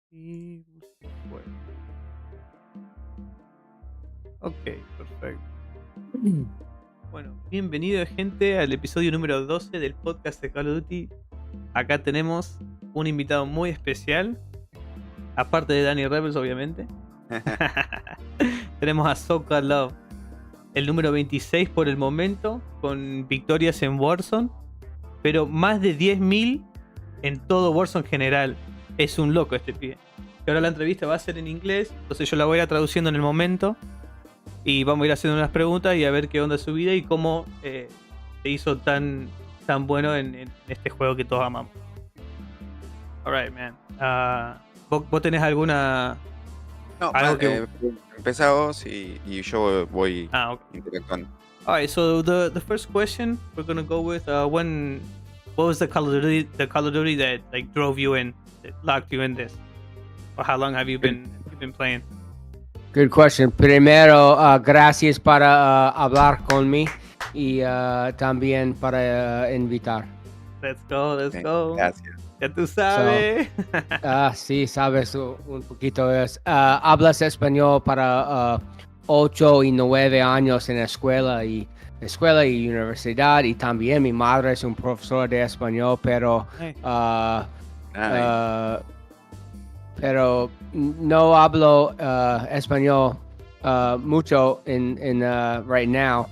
Y bueno, ok, perfecto. Bueno, bienvenido gente al episodio número 12 del podcast de Call of Duty. Acá tenemos un invitado muy especial, aparte de Dany Rebels, obviamente. Tenemos a Soca Love, el número 26 por el momento, con victorias en Warzone, pero más de 10.000 en todo Warzone en general. Es un loco este pibe. Y ahora la entrevista va a ser en inglés, entonces yo la voy a ir traduciendo en el momento. Y vamos a ir haciendo unas preguntas y a ver qué onda su vida y cómo se hizo tan bueno en este juego que todos amamos. Alright, man. ¿Vos tenés alguna. No, Algo que. empezá vos y yo voy Ok. interactuando. Alright, so the first question we're gonna go with what was the Call of Duty that like drove you in, that locked you in this? Or how long have you been playing? Good question. Primero, gracias para hablar conmigo y también para invitar. Let's go. Gracias. Ya tú sabes. Sí, sabes un poquito. Hablas español para 8 y 9 años en escuela y universidad, y también mi madre es un profesor de español, pero pero no hablo español mucho in right now.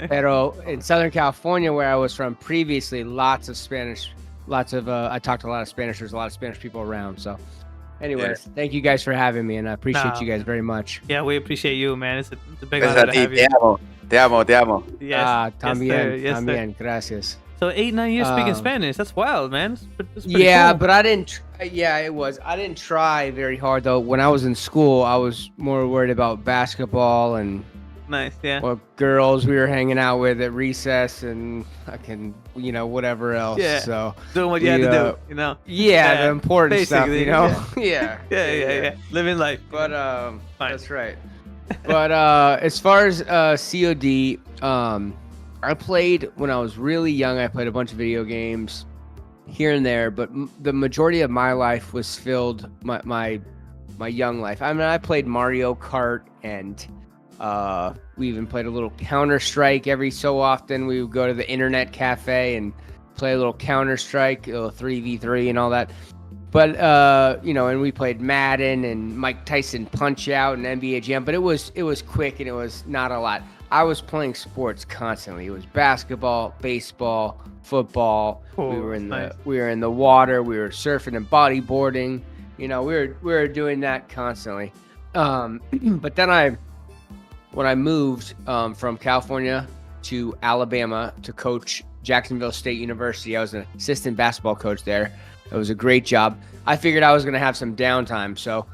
Pero in Southern California, where I was from previously, lots of Spanish. I talked to a lot of Spanish. There's a lot of Spanish people around. So, anyways, Thank you guys for having me, and I appreciate you guys very much. Yeah, we appreciate you, man. It's a big honor to have you. Te amo. Yes, También, gracias. So 8-9 years speaking Spanish. That's wild, man. That's yeah, cool. But I didn't. Yeah, it was. I didn't try very hard though. When I was in school, I was more worried about basketball and nice, yeah. What girls we were hanging out with at recess and whatever else. Yeah. So doing what you had to do, you know. Yeah, the important stuff, you know. Yeah. Living life. But that's right. But as far as COD, I played when I was really young. I played a bunch of video games here and there, but the majority of my life was filled my young life. I mean, I played Mario Kart, and we even played a little Counter-Strike every so often. We would go to the internet cafe and play a little Counter-Strike, 3v3 and all that. But and we played Madden and Mike Tyson Punch-Out and NBA Jam, but it was quick and it was not a lot. I was playing sports constantly. It was basketball, baseball, football. Cool. We were in the water. We were surfing and bodyboarding. We were doing that constantly. But then when I moved from California to Alabama to coach Jacksonville State University, I was an assistant basketball coach there. It was a great job. I figured I was going to have some downtime. So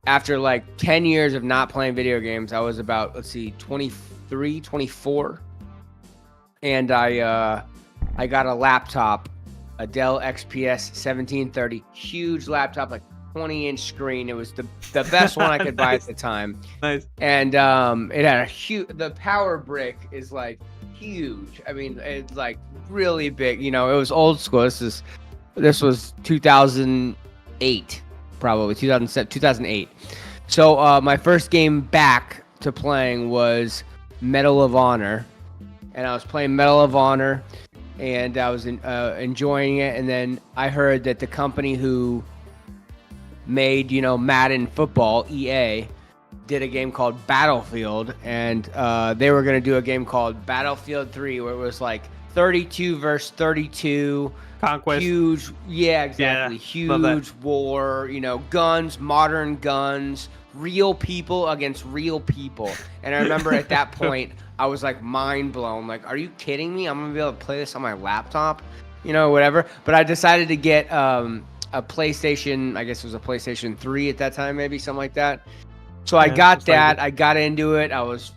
after like 10 years of not playing video games, I was about, 23, 24. And I got a laptop, a Dell XPS 1730, huge laptop, like 20-inch screen. It was the best one I could buy at the time. Nice. And it had the power brick is like huge. I mean, it's like really big. It was old school. This was 2008, probably 2007, 2008. So my first game back to playing was Medal of Honor, and I was playing Medal of Honor, and I was enjoying it. And then I heard that the company who made Madden football, EA, did a game called Battlefield, and they were going to do a game called Battlefield 3, where it was like 32 versus 32 conquest. Huge, yeah, exactly. Huge war, guns, modern guns, real people against real people. And I remember at that point I was like mind blown, like, are you kidding me? I'm gonna be able to play this on my laptop, whatever. But I decided to get a PlayStation, I guess it was a PlayStation 3 at that time, maybe something like that. So I got that. I got into it. I was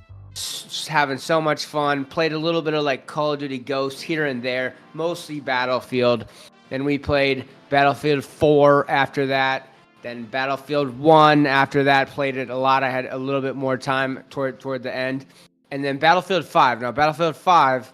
having so much fun. Played a little bit of like Call of Duty Ghosts here and there, mostly Battlefield. Then we played Battlefield 4 after that. Then Battlefield 1 after that. Played it a lot. I had a little bit more time toward the end. And then Battlefield 5. Now Battlefield 5,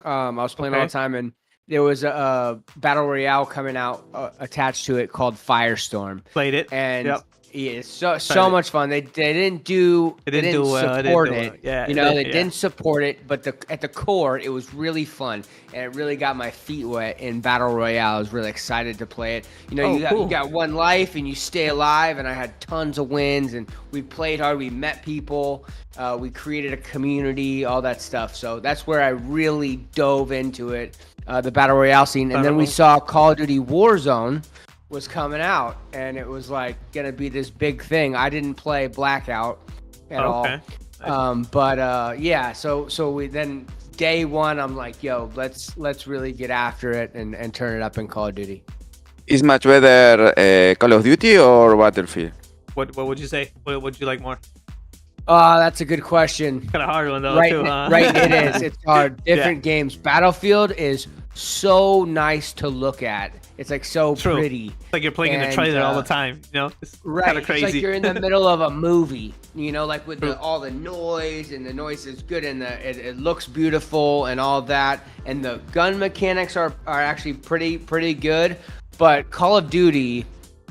I was playing all the time, and there was a battle royale coming out attached to it called Firestorm. Played it. And Yep. yeah, it's so much fun. They didn't support it. Yeah, they didn't support it, but at the core, it was really fun, and it really got my feet wet in battle royale. I was really excited to play it. You got one life, and you stay alive. And I had tons of wins, and we played hard. We met people. We created a community, all that stuff. So that's where I really dove into it, the battle royale scene. And then we saw Call of Duty Warzone was coming out, and it was like gonna be this big thing. I didn't play Blackout at all. So we then day one, I'm like, yo, let's really get after it and turn it up in Call of Duty. Is much better Call of Duty or Battlefield? What would you say? What would you like more? That's a good question. Kind of hard one though, right, too, huh? Right, it is. It's hard. Different games. Battlefield is so nice to look at. It's like so pretty. It's like you're playing in the trailer all the time, you know? It's kind of crazy. It's like you're in the middle of a movie, you know, like with all the noise, and the noise is good, and it looks beautiful and all that. And the gun mechanics are actually pretty good. But Call of Duty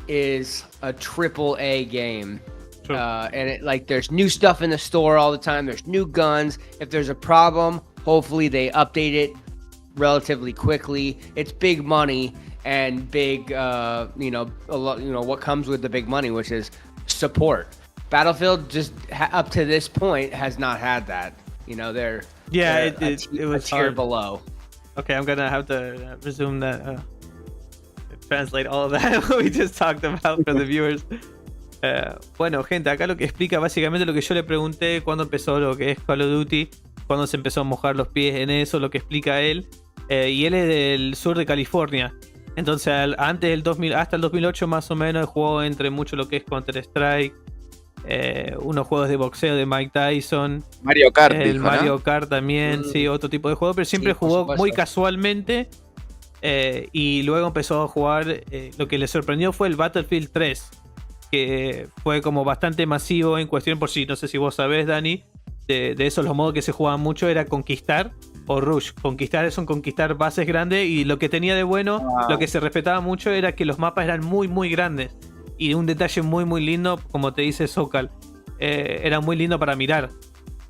is a AAA game. And there's new stuff in the store all the time. There's new guns. If there's a problem, hopefully they update it relatively quickly. It's big money and big, what comes with the big money, which is support. Battlefield just up to this point has not had that. You know, they're it was a tier hard. below. Okay, I'm gonna have to resume that. Translate all of that we just talked about for the viewers. Bueno, gente, acá lo que explica básicamente lo que yo le pregunté cuando empezó lo que es Call of Duty, cuando se empezó a mojar los pies en eso, lo que explica él. Y él es del sur de California. Entonces, antes del 2000, hasta el 2008 más o menos, jugó entre mucho lo que es Counter-Strike, unos juegos de boxeo de Mike Tyson, Mario Kart, el Mario Kart también, sí, otro tipo de juego, pero siempre jugó muy casualmente. Y luego empezó a jugar, lo que le sorprendió fue el Battlefield 3, que fue como bastante masivo en cuestión, por si no sé si vos sabés, Dani, de esos los modos que se jugaban mucho era conquistar o rush. Conquistar es conquistar bases grandes, y lo que tenía de bueno, lo que se respetaba mucho era que los mapas eran muy grandes, y un detalle muy lindo, como te dice Sokal, era muy lindo para mirar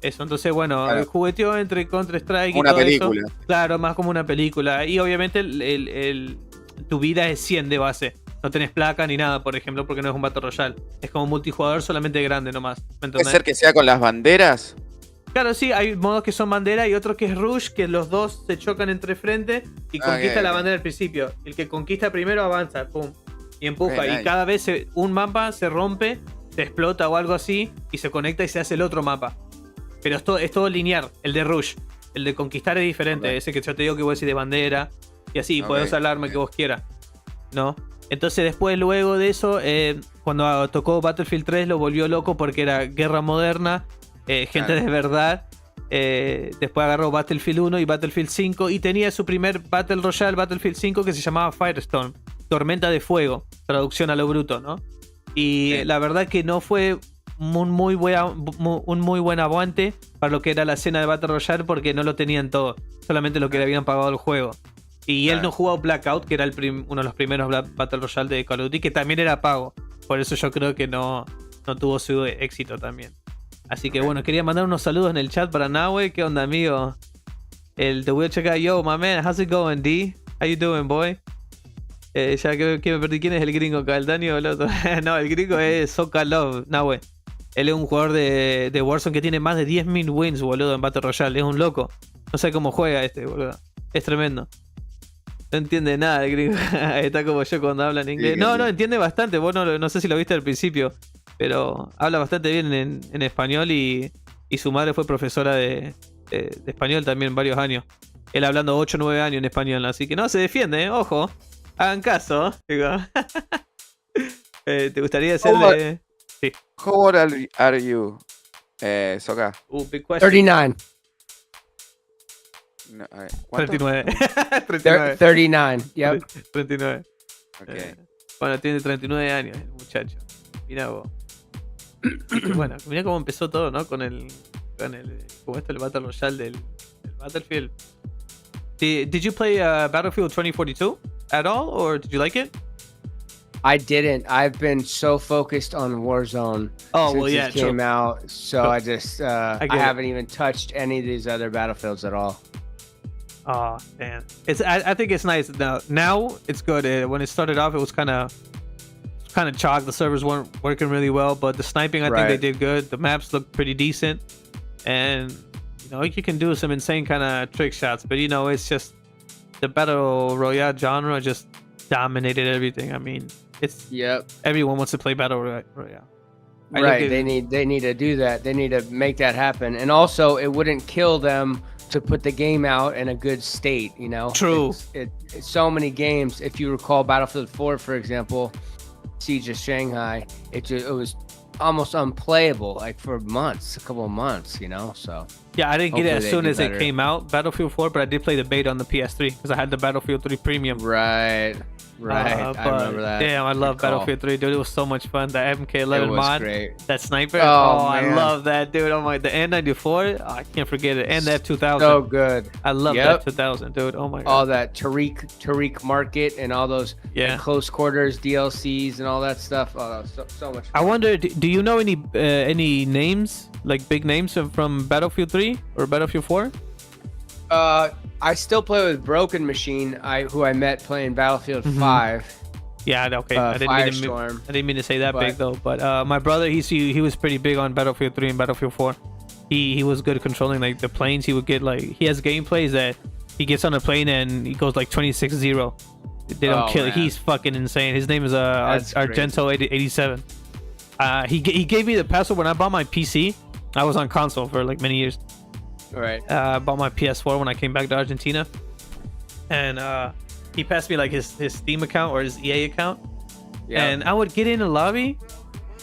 eso. Entonces, bueno, jugueteó entre Counter-Strike y todo película. Eso. Claro, más como una película. Y obviamente tu vida es 100 de base. No tenés placa ni nada, por ejemplo, porque no es un Battle Royale. Es como multijugador solamente grande nomás. ¿Puede ser que sea con las banderas? Claro, sí, hay modos que son bandera y otro que es rush, que los dos se chocan entre frente y conquista la bandera al principio. El que conquista primero avanza, pum, y empuja. Y cada vez un mapa se rompe, se explota o algo así, y se conecta y se hace el otro mapa. Pero es todo lineal, el de rush. El de conquistar es diferente, ese que yo te digo que voy a decir de bandera, y así, podés usar el arma que vos quieras, ¿no? Entonces después, luego de eso, cuando tocó Battlefield 3 lo volvió loco porque era guerra moderna, gente de verdad. Después agarró Battlefield 1 y Battlefield 5 y tenía su primer Battle Royale, Battlefield 5, que se llamaba Firestorm, Tormenta de Fuego, traducción a lo bruto, ¿no? Y la verdad que no fue un muy buen aguante para lo que era la escena de Battle Royale, porque no lo tenían todo, solamente lo que le habían pagado el juego. Y él no jugó Blackout, que era uno de los primeros Battle Royale de Call of Duty, que también era pago. Por eso yo creo que no tuvo su éxito también. Así que bueno, quería mandar unos saludos en el chat para Nahue. ¿Qué onda, amigo? Te voy a checar. Yo, my man, how's it going, D? How you doing, boy? Ya que me perdí. ¿Quién es el gringo acá? ¿El Dani o el otro? No, el gringo es Soka Love, Nahue. Él es un jugador de Warzone que tiene más de 10.000 wins, boludo, en Battle Royale. Es un loco. No sé cómo juega boludo. Es tremendo. No entiende nada el gringo. Está como yo cuando habla en inglés. No, entiende bastante. Vos no sé si lo viste al principio, pero habla bastante bien en español, y su madre fue profesora de español también varios años. Él hablando 8 o 9 años en español, así que no, se defiende, ojo. Hagan caso. ¿Te gustaría hacerle...? Sí. How old are you, Soka? Big question. 39. No, 39. 39, yep. 39. Okay. Bueno, tiene 39 años el muchacho. Mirá vos. Bueno, mirá cómo empezó todo, ¿no? Con el ¿cómo está el Battle Royale del Battlefield? Did you play Battlefield 2042 at all, or did you like it? I didn't. I've been so focused on Warzone since it came out, so I just I haven't even touched any of these other Battlefields at all. Oh man, I think it's nice now it's good. When it started off, it was kind of chalk. The servers weren't working really well, but the sniping, I think they did good. The maps look pretty decent, and you can do some insane kind of trick shots. But it's just the battle royale genre just dominated everything. I mean, everyone wants to play battle royale. Right, they need to do that. They need to make that happen, and also it wouldn't kill them to put the game out in a good state. True. It's so many games. If you recall Battlefield 4, for example, Siege of Shanghai, it was almost unplayable like for months, a couple of months. So yeah, I didn't get it as soon as it came out, Battlefield 4, but I did play the beta on the PS3 because I had the Battlefield 3 Premium. Right. I remember that. Damn, I love Battlefield 3, dude. It was so much fun. The MK11 mod, great. That sniper. Oh, I love that, dude. Oh my, the N94. I can't forget it. And the F2000. So good. I love that 2000, dude. Oh my god. All that Tariq Market and all those close quarters DLCs and all that stuff. Oh, so much fun. I wonder, do you know any names, like big names from Battlefield 3 or Battlefield 4? I still play with Broken Machine, who I met playing Battlefield 5. Yeah, okay. I didn't mean to say that big though. But my brother, he was pretty big on Battlefield 3 and Battlefield 4. He was good at controlling like the planes. He would get he has gameplays that he gets on a plane and he goes like 26-0. They don't kill. Man. He's fucking insane. His name is Argento87. He gave me the password when I bought my PC. I was on console for like many years. Right. I bought my PS4 when I came back to Argentina, and he passed me like his Steam account or his EA account, and I would get in the lobby,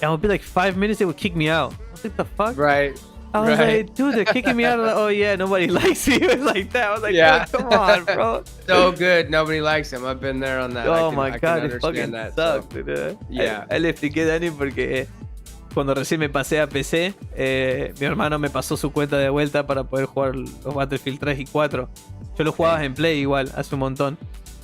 and it would be like 5 minutes. They would kick me out. I was like, the fuck? Right. I was like, dude, they're kicking me out. Oh yeah, nobody likes me. It was like that. I was like, oh, come on, bro. So good. Nobody likes him. I've been there on that. Oh my god, it fucking sucked, dude. Yeah. Ahí le expliqué a Dani porque cuando recién me pasé a PC, mi hermano me pasó su cuenta de vuelta para poder jugar los Battlefield 3 y 4. Yo los jugaba en Play igual, hace un montón.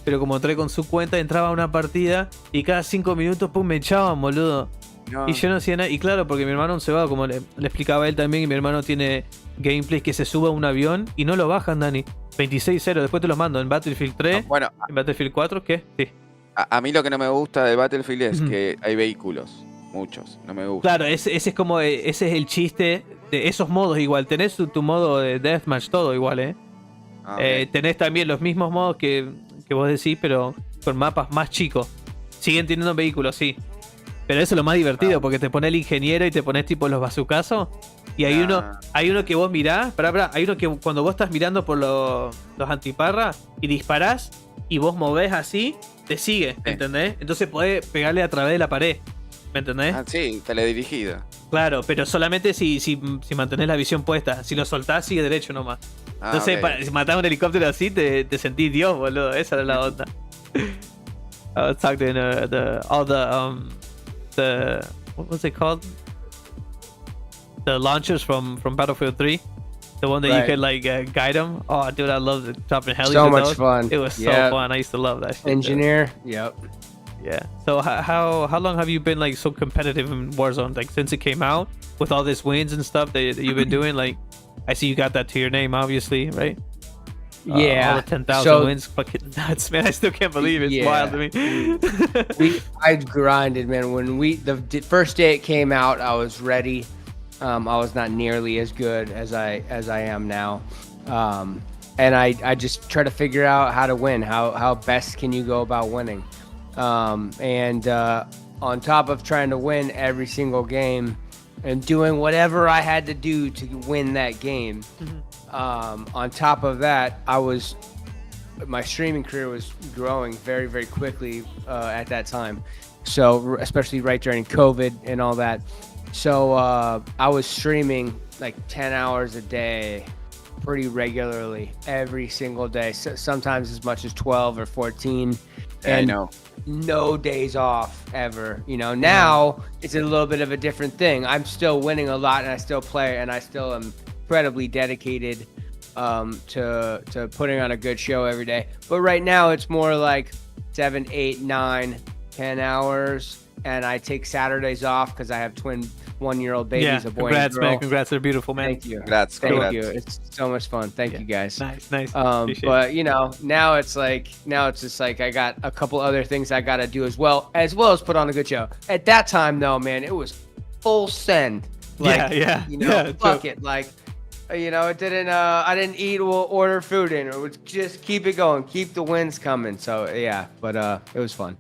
Pero como entré con su cuenta, entraba a una partida y cada 5 minutos, pum, me echaban, boludo. No. Y yo no hacía nada. Y claro, porque mi hermano se va, como le explicaba a él también, y mi hermano tiene gameplays que se sube a un avión y no lo bajan, Dani. 26-0, después te los mando en Battlefield 3, en Battlefield 4, ¿qué? Sí. A mí lo que no me gusta de Battlefield es que hay vehículos. Muchos, no me gusta. Claro, ese es el chiste de esos modos igual. Tenés tu modo de Deathmatch, todo igual, tenés también los mismos modos que vos decís, pero con mapas más chicos. Siguen teniendo vehículos, sí. Pero eso es lo más divertido, porque te pone el ingeniero y te pones tipo los bazucazos. Y hay uno que vos mirás, hay uno que cuando vos estás mirando por los antiparras y disparás y vos movés así, te sigue, ¿entendés? Entonces podés pegarle a través de la pared, ¿me entendés? Ah, sí, teledirigida. Claro, pero solamente si mantenés la visión puesta. Si lo soltás, sigue derecho nomás. Entonces, si matás un helicóptero así, te sentís Dios, boludo. Esa era la onda. I was talking the what was it called? The launchers from Battlefield 3, the one that you could like guide them. Oh, dude, I love dropping helis. So much fun. It was so fun. I used to love that shit. Engineer. Yep. Yeah. So how long have you been like so competitive in Warzone? Like since it came out, with all these wins and stuff that you've been doing. Like I see you got that to your name, obviously, right? Yeah, all the 10,000 wins, fucking nuts, man. I still can't believe it. It's wild to me. I grinded, man. When the first day it came out, I was ready. I was not nearly as good as I am now, and I just try to figure out how to win. How best can you go about winning? And on top of trying to win every single game and doing whatever I had to do to win that game. On top of that, my streaming career was growing very, very quickly at that time. So especially right during COVID and all that. So I was streaming like 10 hours a day pretty regularly every single day. So sometimes as much as 12 or 14. And no days off ever. Now it's a little bit of a different thing. I'm still winning a lot and I still play and I still am incredibly dedicated to putting on a good show every day. But right now it's more like 7, 8, 9, 10 hours, and I take Saturdays off because I have twin 1-year-old babies, a boy and a girl. Man, congrats, they're beautiful, man. Thank you. Congrats. Thank you. It's so much fun. Thank you guys. Nice. But you know, now it's just like I got a couple other things I got to do as well as put on a good show. At that time though, man, it was full send. Like, you know, fuck it. Like, you know, it didn't. I didn't eat or order food in. It was just keep it going, keep the wins coming. So yeah, but it was fun.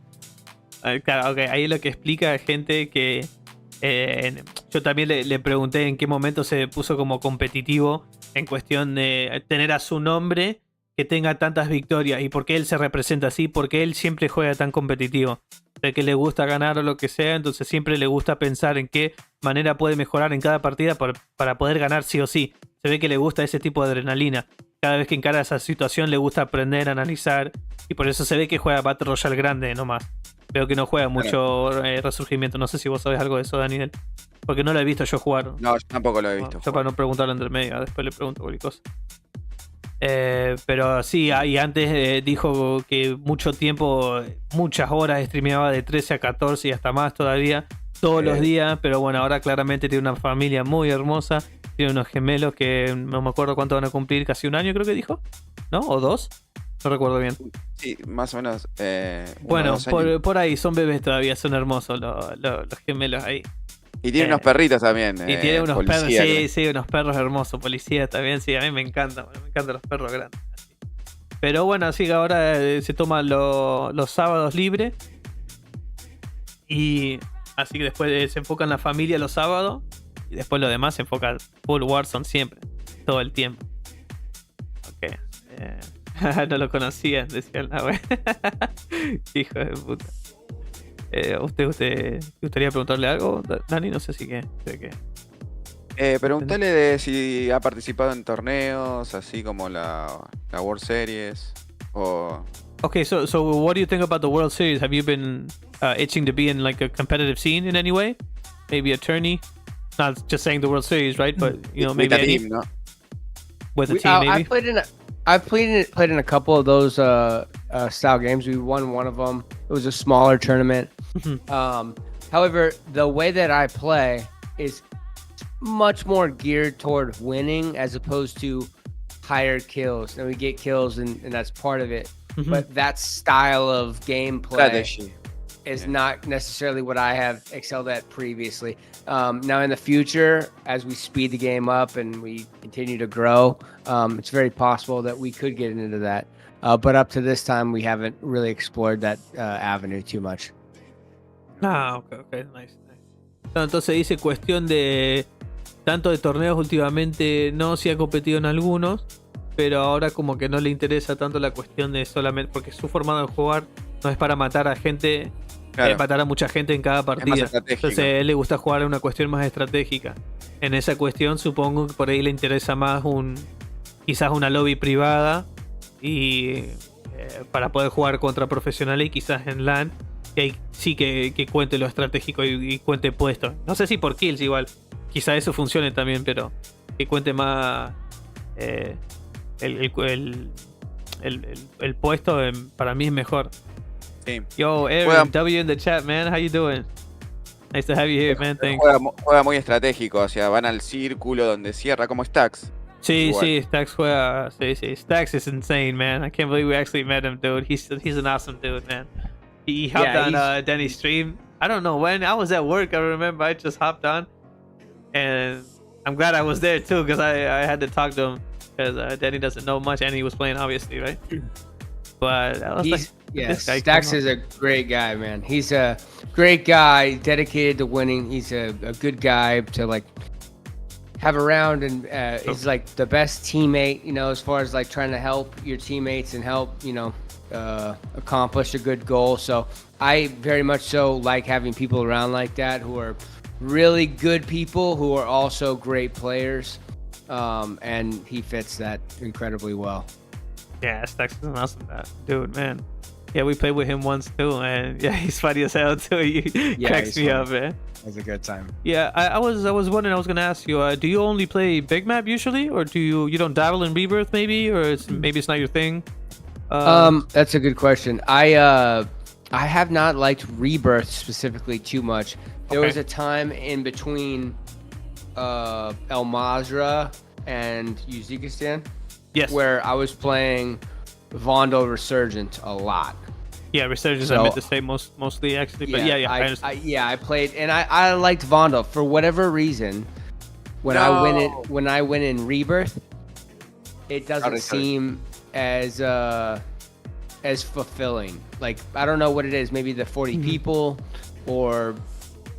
Claro, okay. Ahí lo que explica gente que yo también le pregunté en qué momento se puso como competitivo en cuestión de tener a su nombre que tenga tantas victorias y por qué él se representa así, porque él siempre juega tan competitivo, de que le gusta ganar o lo que sea, entonces siempre le gusta pensar en qué manera puede mejorar en cada partida para poder ganar sí o sí. Se ve que le gusta ese tipo de adrenalina. Cada vez que encara esa situación le gusta aprender, analizar, y por eso se ve que juega Battle Royale grande nomás. Veo que no juega mucho Resurgimiento. No sé si vos sabés algo de eso, Daniel. Porque no lo he visto yo jugar. No, yo tampoco lo he visto. Yo para no preguntarlo entre medio, después le pregunto cualquier cosa. Pero sí, y antes dijo que mucho tiempo, muchas horas streameaba de 13 a 14 y hasta más todavía, todos los días. Pero bueno, ahora claramente tiene una familia muy hermosa. Tiene unos gemelos que no me acuerdo cuánto van a cumplir, casi 1 año creo que dijo, ¿no? ¿O 2? No recuerdo bien. Sí, más o menos. Bueno, por ahí son bebés todavía, son hermosos los gemelos ahí. Y tiene unos perritos también. Y tiene unos perros, sí, unos perros hermosos, policías también, sí, a mí me encantan los perros grandes. Pero bueno, así que ahora se toman los sábados libres. Y así que después se enfoca en la familia los sábados. Y después lo demás se enfoca full Warzone siempre, todo el tiempo. Ok. No lo conocía, decía la web. Hijo de puta. ¿Usted gustaría preguntarle algo, Dani? No sé si qué. Preguntale de si ha participado en torneos, así como la World Series. O... Okay, so what do you think about the World Series? Have you been itching to be in like a competitive scene in any way? Maybe a tourney? Not just saying the World Series, right? But you know, maybe team, ¿no? With a team, maybe. I've played in a couple of those style games. We won one of them. It was a smaller tournament. However, the way that I play is much more geared toward winning as opposed to higher kills. And we get kills, and that's part of it. But that style of gameplay is not necessarily what I have excelled at previously. Now in the future, as we speed the game up and we continue to grow, it's very possible that we could get into that. But up to this time, we haven't really explored that avenue too much. Okay, nice. Entonces dice cuestión de tanto de torneos últimamente, no, sí ha competido en algunos, pero ahora como que no le interesa tanto la cuestión de solamente, porque su forma de jugar no es para matar a gente. Claro. Matar a mucha gente en cada partida. Entonces a él le gusta jugar en una cuestión más estratégica. En esa cuestión supongo que por ahí le interesa más quizás una lobby privada y para poder jugar contra profesionales y quizás en LAN que sí que cuente lo estratégico y cuente puestos. No sé si por kills igual. Quizás eso funcione también, pero que cuente más el puesto para mí es mejor. Yo, Aaron, W in the chat, man. How you doing? Nice to have you here, man. Thanks. Juega muy estratégico, o sea, van al círculo donde cierra, como Stacks. Sí, Stacks juega. Sí. Stacks is insane, man. I can't believe we actually met him, dude. He's an awesome dude, man. He hopped on Dany's stream. I don't know when. I was at work, I remember. I just hopped on. And I'm glad I was there, too, because I had to talk to him. Because Dany doesn't know much, and he was playing, obviously, right? But I was Stacks is a great guy, man. He's a great guy, dedicated to winning. He's a good guy to like have around, and he's like the best teammate, you know, as far as like trying to help your teammates and help, you know, accomplish a good goal. So I very much so like having people around like that who are really good people who are also great players, and he fits that incredibly well. Yeah, Stacks is an awesome dude, man. Yeah, we played with him once too, and yeah, he's funny as hell too. He cracks me up, man. It was a good time. Yeah, I was wondering. I was gonna ask you. Do you only play big map usually, or do you don't dabble in Rebirth maybe, or maybe it's not your thing? That's a good question. I have not liked Rebirth specifically too much. There was a time in between El Mazrah and Uzbekistan, yes, where I was playing Vondel Resurgent a lot. Yeah, Resurgence I meant to say mostly actually, but yeah, I understand. I played, and I liked Vondel for whatever reason. When I went in Rebirth, it doesn't seem as fulfilling. Like, I don't know what it is. Maybe the 40 people, or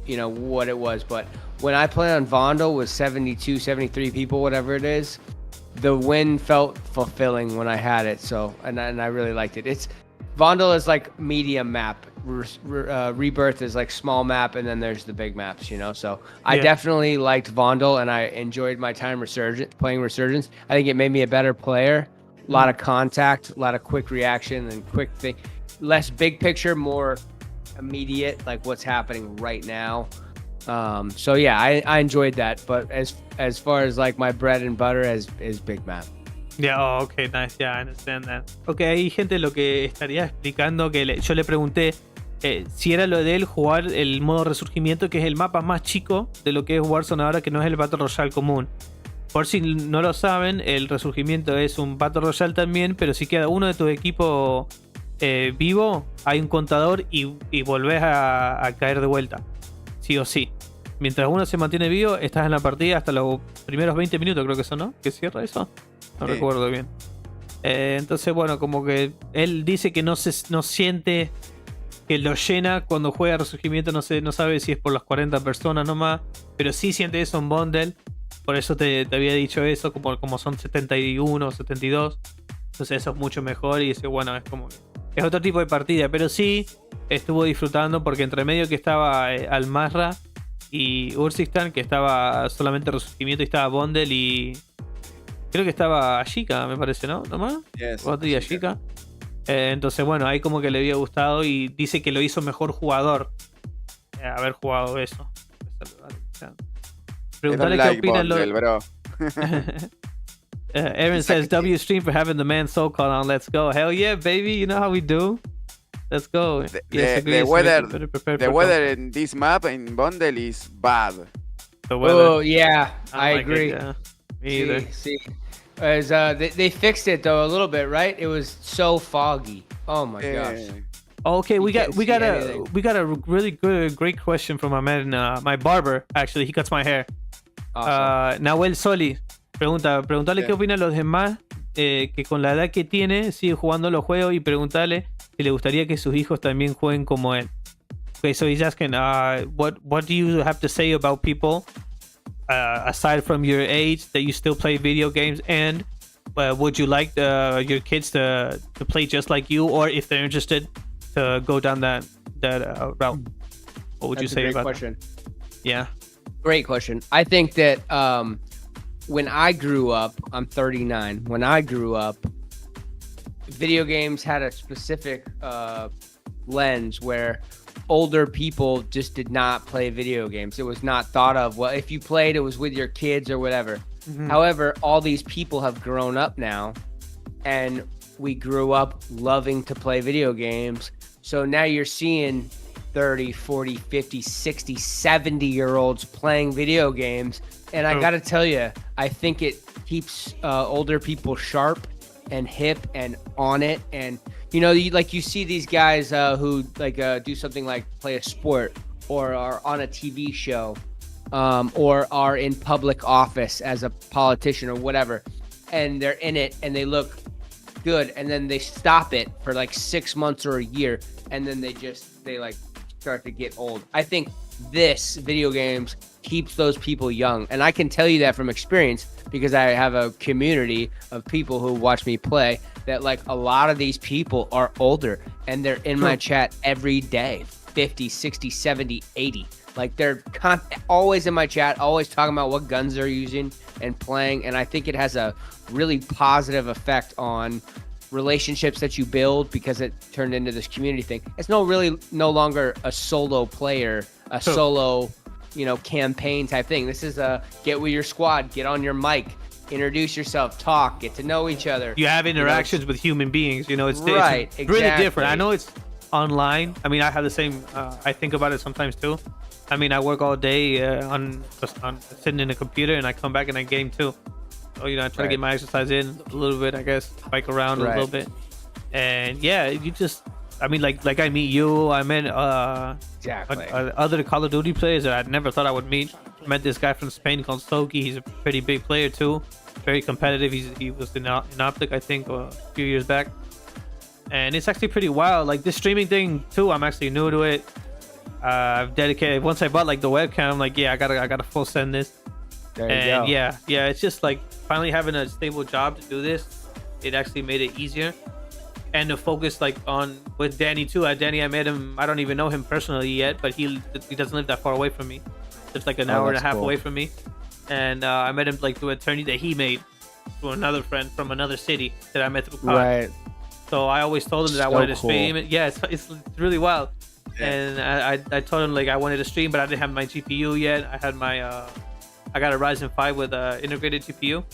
what it was. But when I played on Vondel with 72, 73 people, whatever it is, the win felt fulfilling when I had it. So, and I really liked it. Vondel is like medium map. Rebirth is like small map, and then there's the big maps, So I definitely liked Vondel, and I enjoyed my time playing Resurgence. I think it made me a better player. A lot of contact, a lot of quick reaction, and quick thing. Less big picture, more immediate, like what's happening right now. So yeah, I enjoyed that. But as far as like my bread and butter is big map. Yeah, okay, nice, yeah, I understand that. Okay, hay gente lo que estaría explicando que yo le pregunté si era lo de él jugar el modo resurgimiento, que es el mapa más chico de lo que es Warzone ahora, que no es el Battle Royale común. Por si no lo saben, el resurgimiento es un Battle Royale también, pero si queda uno de tus equipos vivo, hay un contador y volvés a caer de vuelta, sí o sí. Mientras uno se mantiene vivo, estás en la partida hasta los primeros 20 minutos, creo que eso, ¿no? ¿Que cierra eso? No recuerdo bien. Entonces, bueno, como que él dice que no siente que lo llena cuando juega Resurgimiento. No sabe si es por las 40 personas nomás, pero sí siente eso en Bundle. Por eso te había dicho eso, como son 71 o 72. Entonces eso es mucho mejor y dice, bueno, es otro tipo de partida. Pero sí estuvo disfrutando porque entre medio que estaba Al Mazrah y Uzbekistan, que estaba solamente Resurgimiento, y estaba Bundle y creo que estaba Ashika, me parece, ¿no? ¿Nomás? Yes, Ashika. Entonces, bueno, ahí como que le había gustado y dice que lo hizo mejor jugador haber jugado eso. Preguntarle qué opinan los... bro. Aaron says, W stream for having the man so called on. Let's go. Hell yeah, baby. You know how we do. Let's go. The weather in this map in Bundle is bad. Oh yeah, I agree. Me either. See. As they fixed it though a little bit, right? It was so foggy. Oh my gosh. Okay, we got a really great question from my man, my barber. Actually, he cuts my hair. Awesome. Nahuel Soli preguntarle qué opinan los demás que con la edad que tiene sigue jugando los juegos, y preguntarle si le gustaría que sus hijos también jueguen como él. Okay, so he's asking, what do you have to say about people aside from your age that you still play video games, and would you like your kids to play just like you, or if they're interested to go down that route? What would you say about question. That? Yeah. Great question. I think that when I grew up, I'm 39. When I grew up, video games had a specific lens where older people just did not play video games. It was not thought of. Well, if you played, it was with your kids or whatever. Mm-hmm. However, all these people have grown up now, and we grew up loving to play video games. So now you're seeing 30, 40, 50, 60, 70-year-olds playing video games. And I got to tell you, I think it keeps older people sharp and hip and on it. And, you see these guys who do something like play a sport or are on a TV show or are in public office as a politician or whatever. And they're in it and they look good. And then they stop it for like 6 months or a year. And then they start to get old. I think this video games keeps those people young, and I can tell you that from experience because I have a community of people who watch me play, that like a lot of these people are older and they're in my chat every day, 50, 60, 70, 80. Like they're always in my chat, always talking about what guns they're using and playing, and I think it has a really positive effect on relationships that you build because it turned into this community thing. It's no longer a solo player, a solo, campaign type thing. This is a get with your squad, get on your mic, introduce yourself, talk, get to know each other. You have interactions with human beings. It's right, it's really different. I know it's online. I mean, I have the same. I think about it sometimes too. I mean, I work all day on sitting in a computer, and I come back and I game too. So I try to get my exercise in a little bit. I guess bike around a little bit, and yeah, you just. I mean, like I meet you. I met other Call of Duty players that I never thought I would meet. I met this guy from Spain called Soki. He's a pretty big player too, very competitive. He was in Optic, I think, a few years back, and it's actually pretty wild. Like this streaming thing too. I'm actually new to it. I've dedicated. Once I bought like the webcam, I'm like, yeah, I gotta full send this. There you go. Yeah, it's just like finally having a stable job to do this. It actually made it easier. And to focus like on with Dany too. Dany, I met him. I don't even know him personally yet, but he doesn't live that far away from me. It's like an hour and a half away from me. And I met him like through an attorney that he made through another friend from another city that I met through COD. Right. So I always told him that I wanted to stream it. Yeah, it's really wild. Yeah. And I told him like I wanted to stream, but I didn't have my GPU yet. I had my I got a Ryzen 5 with a integrated GPU.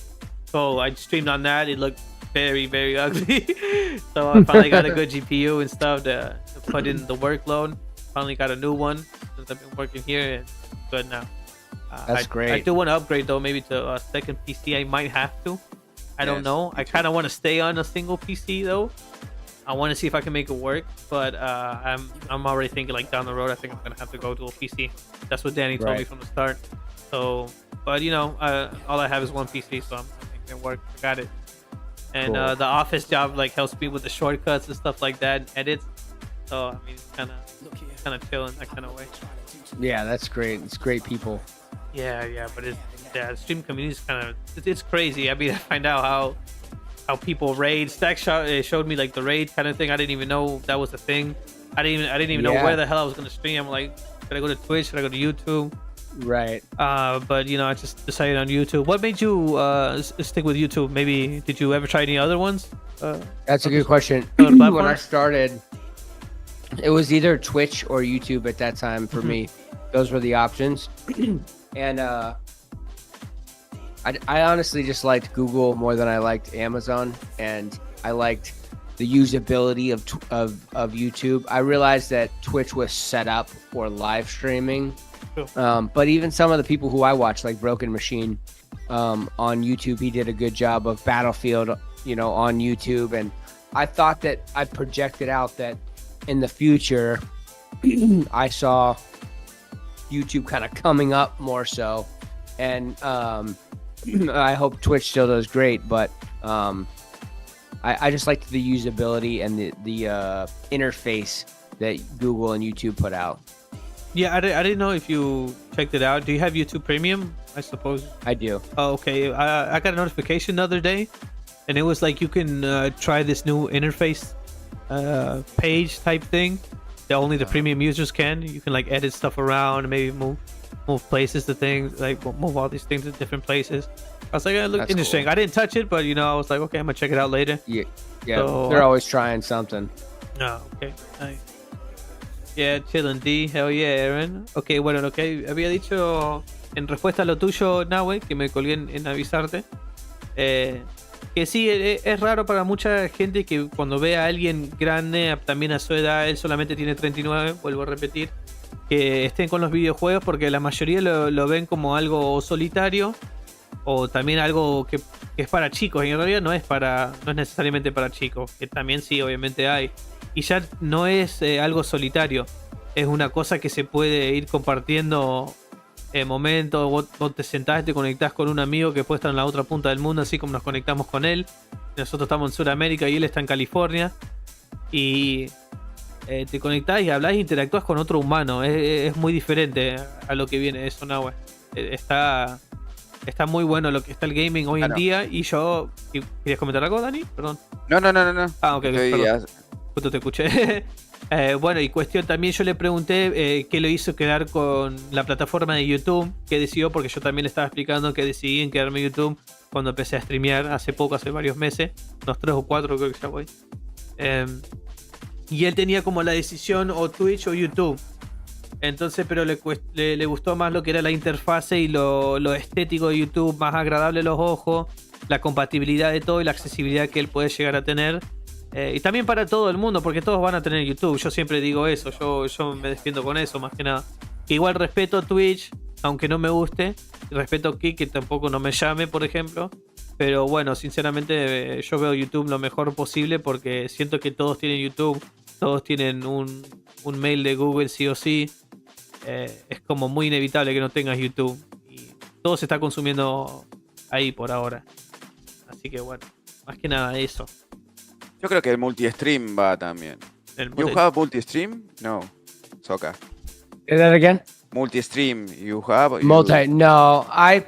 So I streamed on that. It looked very, very ugly. So I finally got a good GPU and stuff to put in the workload. Finally got a new one since I've been working here, and good now. That's great. I do want to upgrade though, maybe to a second PC. I might have to. I don't know. I kind of want to stay on a single PC though. I want to see if I can make it work, but I'm already thinking like down the road. I think I'm gonna have to go to a PC. That's what Dany told me from the start. So, but all I have is one PC, so I'm making it work. I got it. And cool. The office job like helps me with the shortcuts and stuff like that, and edits. So I mean, kind of chill in that kind of way. Yeah, that's great. It's great people. Yeah, but the stream community is it's crazy. I mean, I find out how people raid. Stack showed me like the raid kind of thing. I didn't even know that was a thing. I didn't even know where the hell I was gonna stream. I'm like, should I go to Twitch? Should I go to YouTube? Right. But I just decided on YouTube. What made you stick with YouTube? Maybe did you ever try any other ones? That's a good question. When I started, it was either Twitch or YouTube at that time for me. Those were the options. And I honestly just liked Google more than I liked Amazon, and I liked the usability of YouTube. I realized that Twitch was set up for live streaming. But even some of the people who I watch, like Broken Machine on YouTube, he did a good job of Battlefield, on YouTube. And I thought that I projected out that in the future, I saw YouTube kind of coming up more so. And I hope Twitch still does great, but I just liked the usability and the interface that Google and YouTube put out. Yeah, I didn't know if you checked it out. Do you have YouTube Premium? I suppose. I do. Oh, okay. I got a notification the other day, and it was like you can try this new interface page type thing that only the premium users can. You can like edit stuff around and maybe move places to things, like move all these things to different places. I was like, it looked interesting. Cool. I didn't touch it, but I was like, okay, I'm gonna check it out later. Yeah. So, they're always trying something. Oh, okay. Nice. Yeah, chilling D, hell yeah, Aaron. Ok, bueno, lo que había dicho en respuesta a lo tuyo, Nahue, que me colgué en avisarte, que sí, es raro para mucha gente que cuando ve a alguien grande, también a su edad, él solamente tiene 39, vuelvo a repetir, que estén con los videojuegos, porque la mayoría lo ven como algo solitario o también algo que es para chicos, y en realidad no es necesariamente para chicos, que también sí, obviamente hay. Y ya no es algo solitario, es una cosa que se puede ir compartiendo en momentos. Vos te sentás y te conectás con un amigo que puede estar en la otra punta del mundo, así como nos conectamos con él. Nosotros estamos en Sudamérica y él está en California. Y te conectás y hablás e interactúas con otro humano. Es muy diferente a lo que viene eso, Nahue. Está muy bueno lo que está el gaming hoy en día. Y yo... ¿Querías comentar algo, Dani? Perdón. No. Ah, ok, perdón. Justo te escuché. Bueno, y cuestión también yo le pregunté qué lo hizo quedar con la plataforma de YouTube, qué decidió, porque yo también le estaba explicando que decidí en quedarme en YouTube cuando empecé a streamear hace poco, hace varios meses, unos 3 o 4 creo que ya voy. Y él tenía como la decisión o Twitch o YouTube. Entonces, pero le gustó más lo que era la interfase y lo estético de YouTube, más agradable a los ojos, la compatibilidad de todo y la accesibilidad que él puede llegar a tener. Y también para todo el mundo, porque todos van a tener YouTube. Yo siempre digo eso, yo me defiendo con eso más que nada. Que igual respeto Twitch, aunque no me guste. Respeto Kick, que tampoco no me llame, por ejemplo. Pero bueno, sinceramente yo veo YouTube lo mejor posible porque siento que todos tienen YouTube. Todos tienen un mail de Google sí o sí. Es como muy inevitable que no tengas YouTube. Y todo se está consumiendo ahí por ahora. Así que bueno, más que nada eso. Yo creo que el multi-stream va también. You have multi-stream? No. Soka. Say that again. Multi-stream, you have? No, I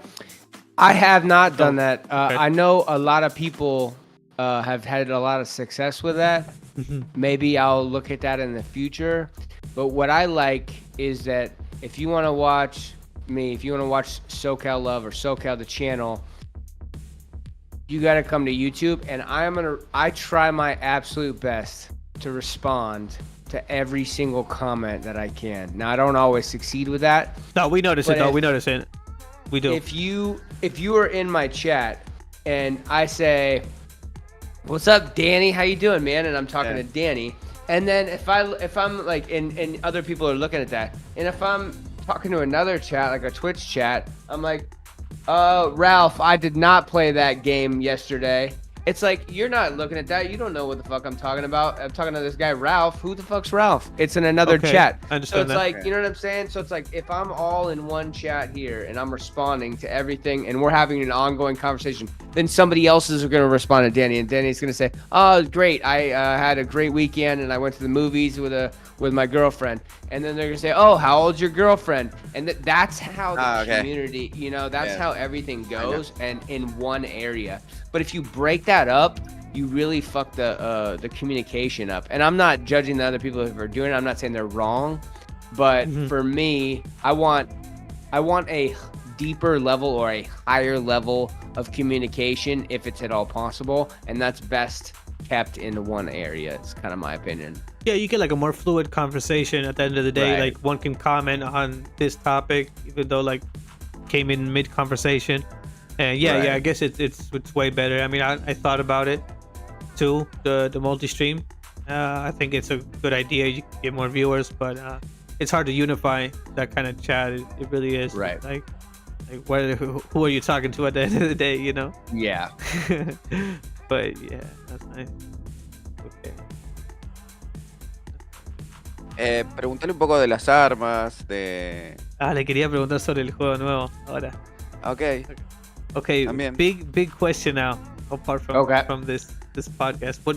have not done that. Okay. I know a lot of people have had a lot of success with that. Maybe I'll look at that in the future. But what I like is that if you want to watch me, if you want to watch SoCal Love or SoCal the channel, you got to come to YouTube, and I try my absolute best to respond to every single comment that I can. Now, I don't always succeed with that. No, we notice it. No, we notice it. We do. If you are in my chat and I say, "What's up, Danny? How you doing, man?" and I'm talking to Danny, and then if I'm like, and other people are looking at that, and if I'm talking to another chat, like a Twitch chat, I'm like, Ralph, I did not play that game yesterday. It's like, you're not looking at that. You don't know what the fuck I'm talking about. I'm talking to this guy, Ralph. Who the fuck's Ralph? It's in another chat. I understand so it's that. like, you know what I'm saying? So it's like, if I'm all in one chat here and I'm responding to everything and we're having an ongoing conversation, then somebody else is going to respond to Danny, and Danny's going to say, "Oh, great. I had a great weekend and I went to the movies with my girlfriend." And then they're going to say, "Oh, how old's your girlfriend?" And that's how the community, you know, that's how everything goes, and in one area. But if you break that up, you really fuck the communication up. And I'm not judging the other people who are doing it. I'm not saying they're wrong, but for me, I want a deeper level or a higher level of communication if it's at all possible, and that's best kept in one area. It's kind of my opinion. Yeah, you get like a more fluid conversation at the end of the day. Right. Like one can comment on this topic, even though like came in mid conversation. And I guess it's way better. I mean, I thought about it too, the multi-stream. I think it's a good idea. You can get more viewers, but it's hard to unify that kind of chat. It really is. Right. Like who are you talking to at the end of the day, you know? Yeah. But yeah, that's nice. Okay. Preguntale un poco de las armas, de... Le quería preguntar sobre el juego nuevo ahora. Okay. También. Big question now. Apart from this podcast, what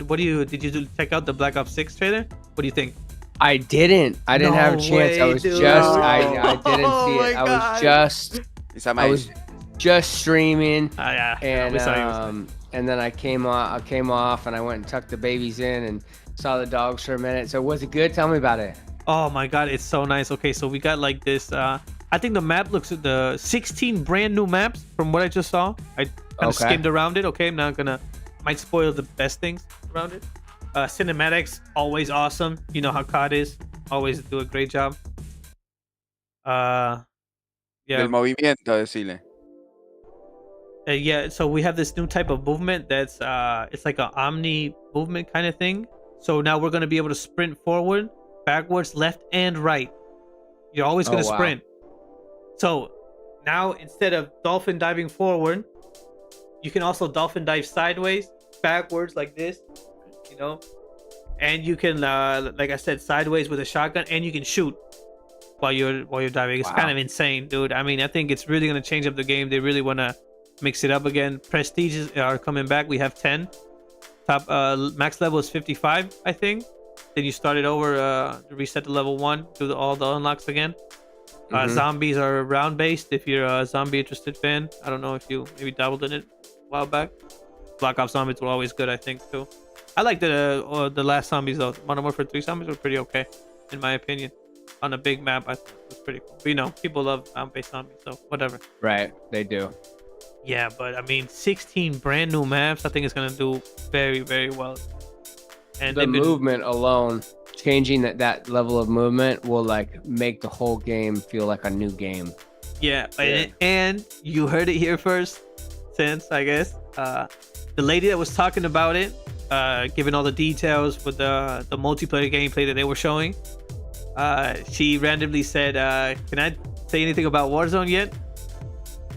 did you check out the Black Ops 6 trailer? What do you think? I didn't have a chance. Way, I was dude. I didn't see it. I was just streaming. And then I came off and I went and tucked the babies in and saw the dogs for a minute. So was it good? Tell me about it. Oh my god, it's so nice. Okay, so we got like this I think the map looks at the 16 brand new maps from what I just saw. I kind of skimmed around it. Okay, I'm not gonna might spoil the best things around it. Cinematics always awesome. You know how COD is. Always do a great job. Yeah. Del movimiento, decile. Yeah, so we have this new type of movement that's it's like an omni movement kind of thing. So now we're gonna be able to sprint forward, backwards, left, and right. You're always gonna sprint. So now instead of dolphin diving forward, you can also dolphin dive sideways, backwards like this, you know, and you can like I said, sideways with a shotgun, and you can shoot while you're diving. It's kind of insane, dude. I mean, I think it's really gonna change up the game. They really wanna mix it up again. Prestiges are coming back. We have 10. Top max level is 55, I think. Then you start it over to reset to level 1, do all the unlocks again. Zombies are round based if you're a zombie interested fan. I don't know if you maybe dabbled in it a while back. Black Ops zombies were always good, I think, too. I like the last zombies though. Modern Warfare 3 zombies were pretty okay, in my opinion. On a big map, I thought it was pretty cool. But, you know, people love map-based zombies, so whatever. Right, they do. Yeah, but I mean, 16 brand new maps, I think it's gonna do very, very well. And the movement alone, changing that level of movement will like make the whole game feel like a new game. Yeah, and you heard it here first, since I guess the lady that was talking about it, giving all the details with the multiplayer gameplay that they were showing, she randomly said, "Can I say anything about Warzone yet?"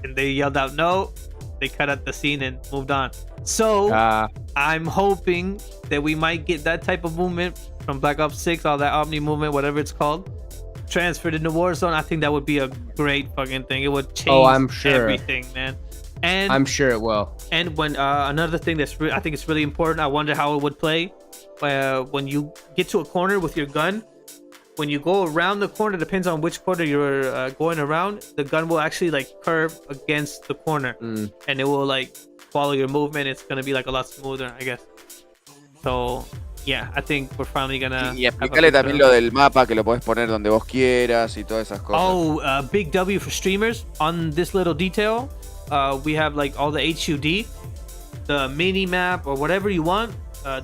And they yelled out no. They cut out the scene and moved on. So I'm hoping that we might get that type of movement from Black Ops 6, all that Omni movement, whatever it's called, transferred into Warzone. I think that would be a great fucking thing. It would change everything, man. And I'm sure it will. And when another thing that's I think it's really important. I wonder how it would play when you get to a corner with your gun. When you go around the corner, depends on which corner you're going around, the gun will actually like curve against the corner, and it will like follow your movement. It's gonna be like a lot smoother, I guess. So yeah, I think we're finally gonna. Y explicarle también lo del mapa, que lo podés poner donde vos quieras y todas esas cosas. Oh, big W for streamers on this little detail. We have like all the HUD, the mini map, or whatever you want.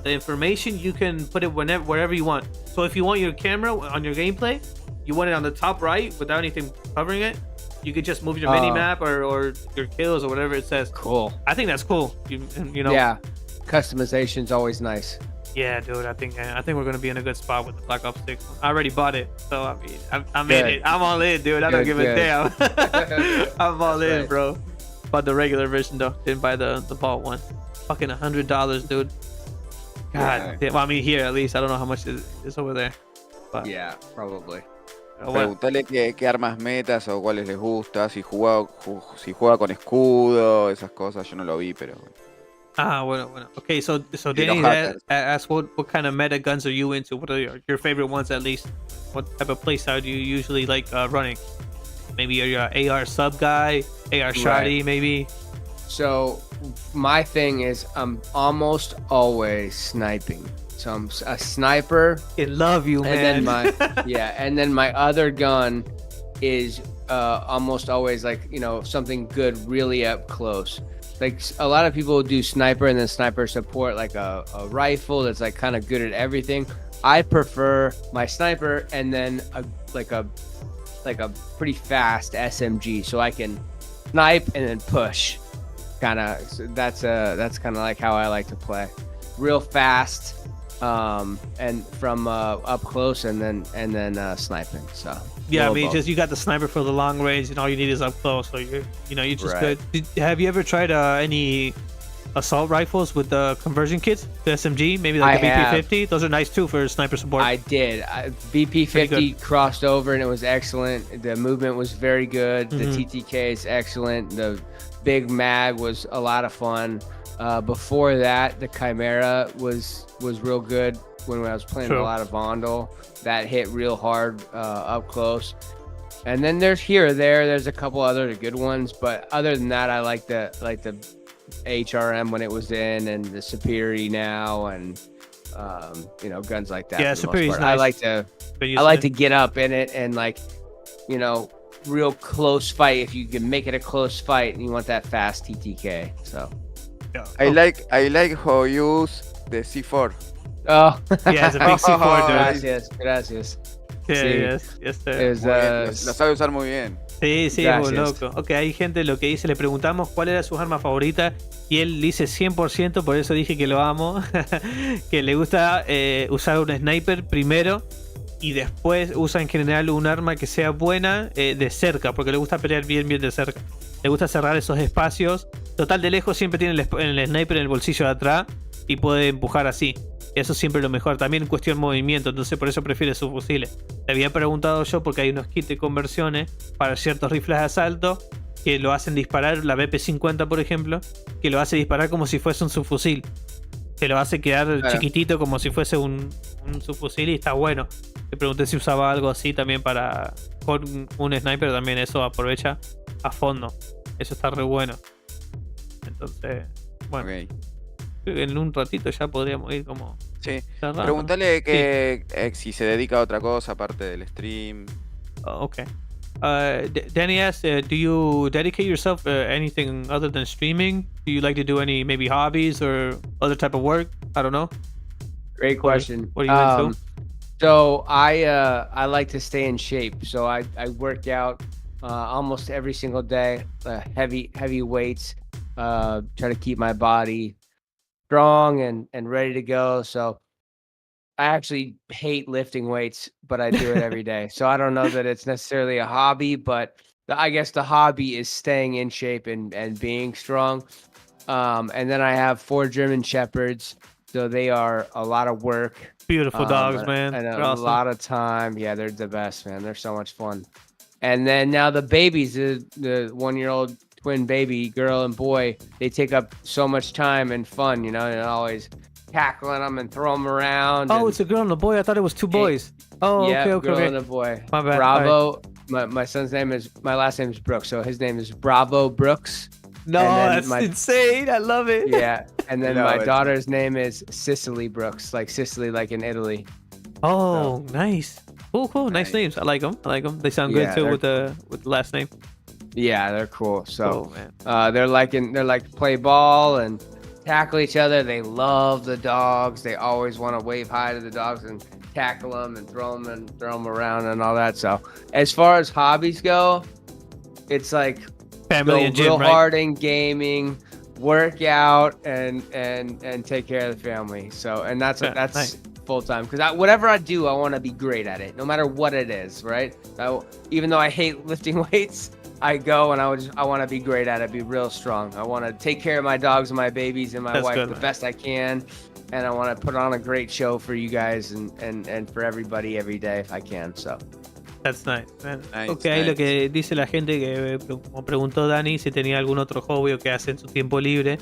The information, you can put it wherever you want. So if you want your camera on your gameplay, you want it on the top right without anything covering it, you could just move your mini map or your kills or whatever it says. Cool. I think that's cool. You know. Yeah, customization's always nice. Yeah, dude. I think we're gonna be in a good spot with the Black Ops 6. I already bought it, so I mean, I'm in it. I'm all in, dude. I don't give a damn. I'm all in, bro. Bought the regular version though. Didn't buy the bought one. Fucking $100, dude. God damn. Well, I mean, here at least. I don't know how much it is over there. But, yeah, probably. Preguntale qué armas metas o cuáles les gusta, si juega con escudo, esas cosas. Yo no lo vi, pero. Bueno. Okay, so Danny asked what kind of meta guns are you into? What are your favorite ones at least? What type of playstyle do you usually like running? Maybe you're an AR sub guy, AR shotty, maybe. So my thing is I'm almost always sniping. So I'm a sniper. I love you, man. And then my other gun is almost always like, you know, something good really up close. Like a lot of people do sniper and then sniper support like a rifle that's like kind of good at everything. I prefer my sniper and then a pretty fast SMG so I can snipe and then push. So that's kind of like how I like to play, real fast, and from up close and then sniping. So yeah, I mean, just you got the sniper for the long range, and all you need is up close. So you're just good. Have you ever tried any assault rifles with the conversion kits, the SMG, maybe like the BP50? Those are nice too for sniper support. I did. BP50 crossed over and it was excellent. The movement was very good. The TTK is excellent. The big mag was a lot of fun. Before that, the Chimera was real good when I was playing a lot of Vondel. That hit real hard up close. And then there's a couple other good ones, but other than that, I like the HRM when it was in, and the Superi now, and guns like that. Yeah, Superi's nice. I like to get up in it and real close fight. If you can make it a close fight and you want that fast TTK. So I like how you use the C4. Oh yeah, it's a big C4, dude. Gracias. Yeah, yes, sir. Lo sabe usar muy bien. Sí, muy loco. Ok, hay gente lo que dice, le preguntamos cuál era su arma favorita y él dice 100%, por eso dije que lo amo, que le gusta usar un sniper primero y después usa en general un arma que sea buena de cerca, porque le gusta pelear bien de cerca. Le gusta cerrar esos espacios. Total, de lejos siempre tiene el sniper en el bolsillo de atrás y puede empujar así. Eso siempre es lo mejor. También en cuestión de movimiento, entonces por eso prefiere sus fusiles. Le había preguntado yo porque hay unos kits de conversiones para ciertos rifles de asalto que lo hacen disparar, la BP50 por ejemplo, que lo hace disparar como si fuese un subfusil. Que lo hace quedar chiquitito como si fuese un subfusil y está bueno. Le pregunté si usaba algo así también para con un sniper, también eso aprovecha a fondo. Eso está re bueno. Entonces, bueno. Okay. creo que en un ratito ya podríamos ir como Sí. cerrando. Preguntale que si se dedica a otra cosa aparte del stream. Oh, okay. Danny asks, do you dedicate yourself anything other than streaming? Do you like to do any maybe hobbies or other type of work? I don't know. Great question. What are you into? So I like to stay in shape. So I work out almost every single day. Heavy weights. Try to keep my body strong and ready to go. So I actually hate lifting weights, but I do it every day. So I don't know that it's necessarily a hobby, but I guess the hobby is staying in shape and being strong. And then I have 4 German Shepherds. So they are a lot of work. Beautiful dogs, man. And They're a awesome. lot of time. Yeah, they're the best, man. They're so much fun. And then now the babies, the 1-year-old twin baby, girl and boy, they take up so much time and fun, you know, and always tackling them and throw them around. Oh, it's a girl and a boy. I thought it was 2 boys. Oh, yeah, okay. girl and a boy. My bad. Bravo. My son's name is, my last name is Brooks, so his name is Bravo Brooks. No, that's insane. I love it. Yeah, and then my daughter's name is Cicely Brooks, like Sicily, like in Italy. Oh, nice. Cool. Nice names. I like them. They sound good too with the last name. Yeah, they're cool. So man. they're like to play ball and tackle each other. They love the dogs. They always want to wave hi to the dogs and tackle them and throw them around and all that. So as far as hobbies go, it's like family and gym, real right? hard in gaming, work out, and take care of the family. So and that's nice. Full time, because whatever I do, I want to be great at it, no matter what it is, right? Even though I hate lifting weights, I go and I want to be great at it, be real strong. I want to take care of my dogs and my babies and my wife the best I can, and I want to put on a great show for you guys and for everybody every day if I can. So that's nice, man. Okay, lo que dice la gente que como preguntó Dani si tenía algún otro hobby o qué hace en su tiempo libre.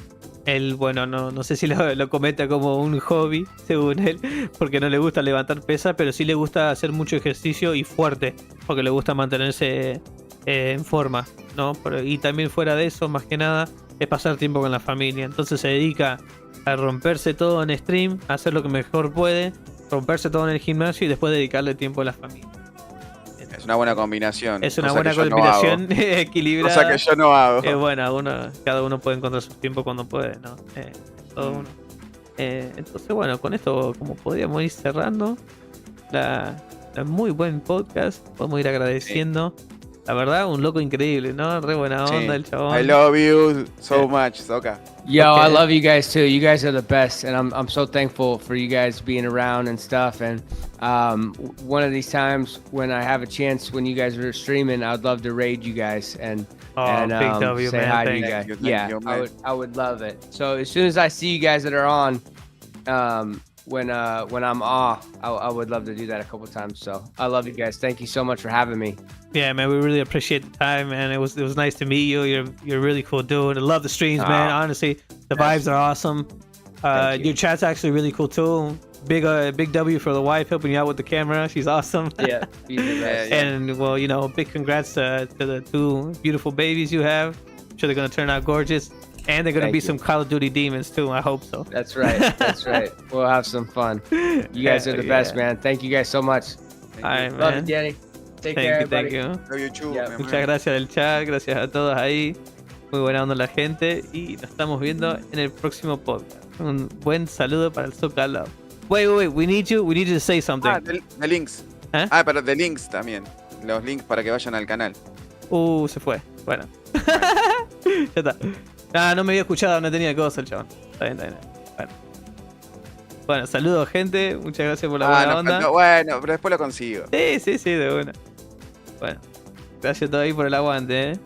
Él, bueno, no sé si lo comenta como un hobby, según él, porque no le gusta levantar pesas, pero sí le gusta hacer mucho ejercicio y fuerte, porque le gusta mantenerse en forma, ¿no? Y también fuera de eso, más que nada, es pasar tiempo con la familia. Entonces se dedica a romperse todo en stream, a hacer lo que mejor puede, romperse todo en el gimnasio y después dedicarle tiempo a la familia. Es una buena combinación. Es una buena combinación equilibrada. Cosa que yo no hago. Bueno, cada uno puede encontrar su tiempo cuando puede, ¿no? Todo uno. Entonces, bueno, con esto como podríamos ir cerrando la muy buen podcast. Podemos ir agradeciendo. La verdad, un loco increíble, ¿no? Re buena onda el chabón. I love you so much, Soka. Yo, I love you guys too. You guys are the best, and I'm so thankful for you guys being around and stuff. And one of these times when I have a chance, when you guys are streaming, I'd love to raid you guys and big W, say man. hi to you guys. Thank you, I would love it. So as soon as I see you guys that are on, when I'm off, I would love to do that a couple times. So I love you guys. Thank you so much for having me. Yeah, man, we really appreciate the time, man. It was nice to meet you. You're a really cool dude. I love the streams, man. Honestly, the vibes are awesome. Your chat's actually really cool too. Big W for the wife helping you out with the camera. She's awesome. Yeah, and well, you know, big congrats to the 2 beautiful babies you have. I'm sure they're gonna turn out gorgeous. And they're gonna be some Call of Duty demons too. I hope so. That's right. That's right. We'll have some fun. You guys are the best, man. Thank you guys so much. All right, man. Love you, Danny. Take care, thank you. Love you too, Muchas gracias del chat. Gracias a todos ahí. Muy buena onda la gente. Y nos estamos viendo en el próximo podcast. Un buen saludo para el Soka Love. Wait. We need you to say something. De links. ¿Eh? Pero de links también. Los links para que vayan al canal. Se fue. Bueno. Ya está. No me había escuchado, no tenía cosa el chabón. Está bien. Bueno, saludos, gente. Muchas gracias por la buena onda. Bueno, pero después lo consigo. Sí, de buena. Bueno, gracias a todos ahí por el aguante,